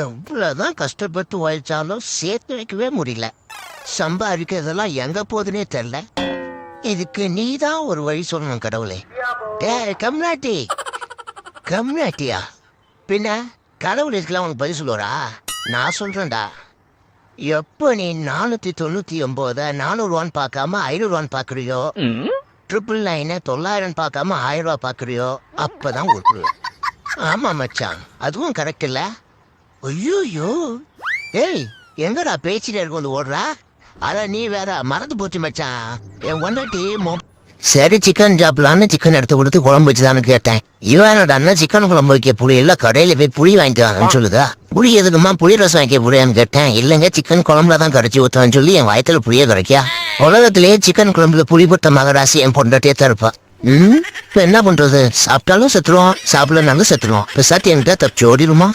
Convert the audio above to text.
எவ்வளவுதான் கஷ்டப்பட்டு உழைச்சாலும் சேர்த்து வைக்கவே முடியல. சம்பாதிக்கிறதெல்லாம் எங்க போகுதுன்னே தெரியல. இதுக்கு நீதான் ஒரு வழி சொல்லணும் கடவுளே. கம்நாட்டி கம்நாட்டியா? பின்ன கடவுள் இதுக்கெல்லாம் உனக்கு பதில் சொல்லுவாரா? நான் சொல்றேன்டா. எப்போ நீ 499 400 பார்க்காம 500 பாக்குறியோ, 999 900 பார்க்காம 1000 பாக்குறியோ, அப்பதான் கொடுக்குறோம். ஆமா மச்சான், அதுவும் கரெக்ட் இல்ல? ஐயோ ஏய், எங்கடா பேச்சில இருக்க வந்து ஓடுறா? அத நீ வேற மறந்து போச்சு மச்சான். என் ஒண்டாட்டி சரி சிக்கன் சாப்பிடலான்னு சிக்கன் எடுத்து கொடுத்து குழம்பு வச்சுதான்னு கேட்டேன். இவனோட அண்ணன் சிக்கன் குழம்பு வைக்க புளி இல்ல, கடையில போய் புளி வாங்கிட்டு வாங்கன்னு சொல்லுதா. புளி எதுக்குமா புளி ரசம் வைக்க புளியான்னு கேட்டேன். இல்லைங்க சிக்கன் குழம்புல தான் கரைச்சி ஊற்றுவான்னு சொல்லி என் வயத்துல புளிய கரைக்கா. உலகத்திலேயே சிக்கன் குழம்புல புளி போட்ட மகராசி என் பொண்டாட்டியே தருப்பா. இப்ப என்ன பண்றது? சாப்பிட்டாலும் செத்துருவோம், சாப்பிடலனாலும் செத்துருவோம். இப்ப சாத்தி என்கிட்ட தப்பிச்சு ஓடிடுமா?